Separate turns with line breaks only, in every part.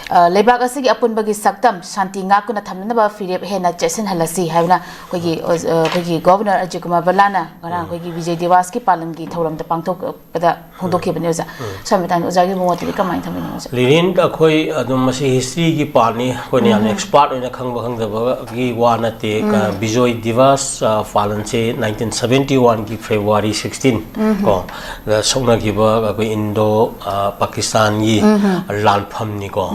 लेबाग असगी अपुनबगी सक्तम Shanti ngaakuna thamnaba firep hena chesin halasi haina kogi governor Ajay Kumar Balana ngara kogi Vijay Devas ki palam gi thoram ta pangthok pada hongdokhe bani oja samitan oja gi moti kamai thamini oja
lirin ka khoi adum masi history gi pani ko ne an expert oina khangba khangdaba gi wana te Vijay Devas palan che 1971 ki February 16 ko the songna gi ba ko Indo Pakistan gi lanpham ni ko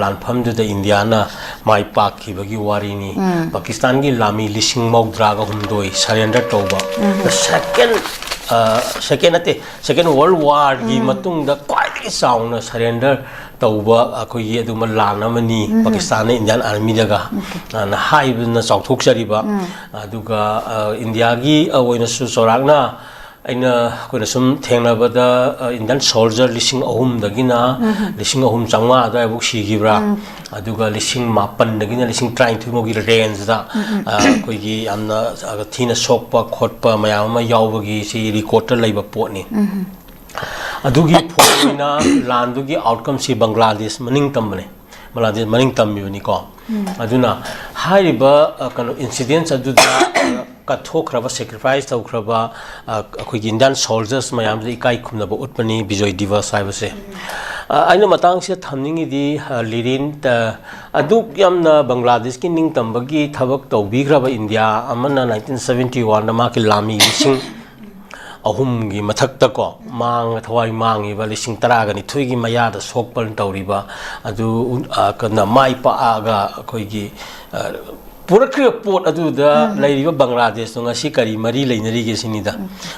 lanpham du the Indiana mai pak ki bagi wari ni Pakistan gi lami lising mok draga humdoi surrender toba the second world war gi matung da quite sound surrender toba akoi ye du malana mani Pakistan ne Indian army daga na hai na chauthok sariba aduga India gi oina su sorakna aina koina sum thengnabada Indian soldier lising ahum dagina lising ahum changma da buk sigibra aduga lising mapan dagina lising trying to mo gi range da koi gi amna thina sokpa khotpa mayam ma yawbagi si recorder laiba potni adugi phoina landugi outcome si Bangladesh maning tambane Bangladesh maning tammi ni ko aduna hariba kano incidents aduda kathokraba sacrifice taukraba akhoi Indian soldiers mayam ji kai khumnaba utpani Vijay Devas saibase aina matang se thamningi di lirin aduk yamna Bangladesh ki ning tambagi thabak taubigraba India amana 1971 na ma ki lami sing ahum gi mathakta ko mang thawai mangi ba lising taraga ni thuigi maya da sokpal tawriba adu kana mai pa aga koi gi purakri pot adu da lairiba Bangladesh no ngasi kari mari leinari ge sinida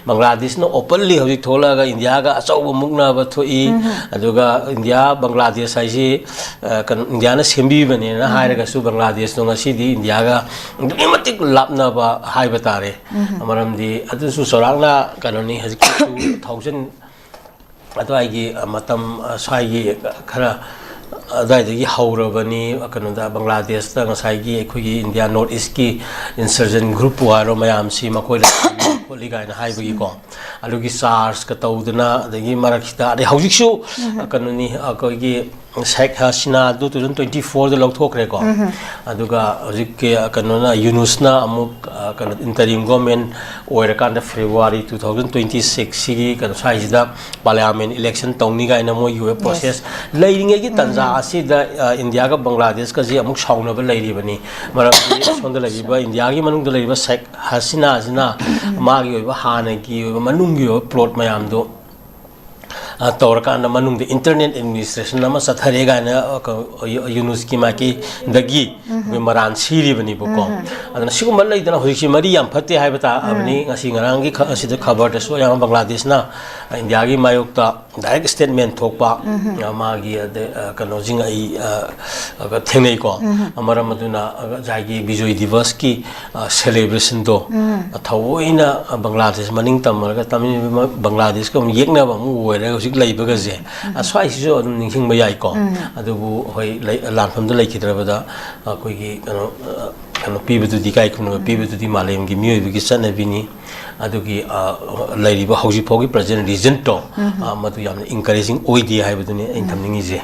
Bangladesh no openly hoji thola ga India ga achau mukna ba thoi aduga India Bangladesh ai kan India na sembi bane na haira ga su Bangladesh no ngasi di India ga imatik lapna ba hai batare amaram di adu su sorangna kanoni haji 2000 adu ai gi matam sai gi khara adai haurabani kanoda Bangladesh ta ngasai gi ekhoi India North East ki insurgent group waro mayam si makoi kholi ga na haibagi ko alugi SARS ka tawduna adagi marakhita ade haujiksu kanoni akoi gi Sheikh Hasina 2024 da lokthokre ko aduga hojik ke kanona Yunus na amuk kan interim government oira kan February 2026 sigi kan saijida parliament election tawni ga na mo yu process leiringe gi tanja asida India ga Bangladesh ka ji amuk sauna ba leiri bani maram sonda leiriba India gi manung da leiriba Sheikh Hasina jina magi oiba hana gi manung gi plot mayam do तौरकान मनुंग the internet administration नम सथरेगा न यूनुस की माकी दगी मरान सीरी बनी बको अदन सिगुम लैदन होइसि मरी याम फते हाइबता Abani ngasi ngarang gi asida khabar da so yang Bangladesh na India gi mayokta direct statement thokpa ma gi kano jing ai thenei ko amara maduna jagi Vijay Devas ki celebration do thawoina Bangladesh maning tamar tamin Bangladesh ko yekna ba mu oira laibaga je aswai si adum ninging ba yai ko adubu hoi lanpham da laikhidrabada koi gi kano pibetu di kai kuno pibetu di malem gi mioi gi sanna bini adugi lairiba hauji phogi present region to madu yamna encouraging oidi haibaduni in thamningi je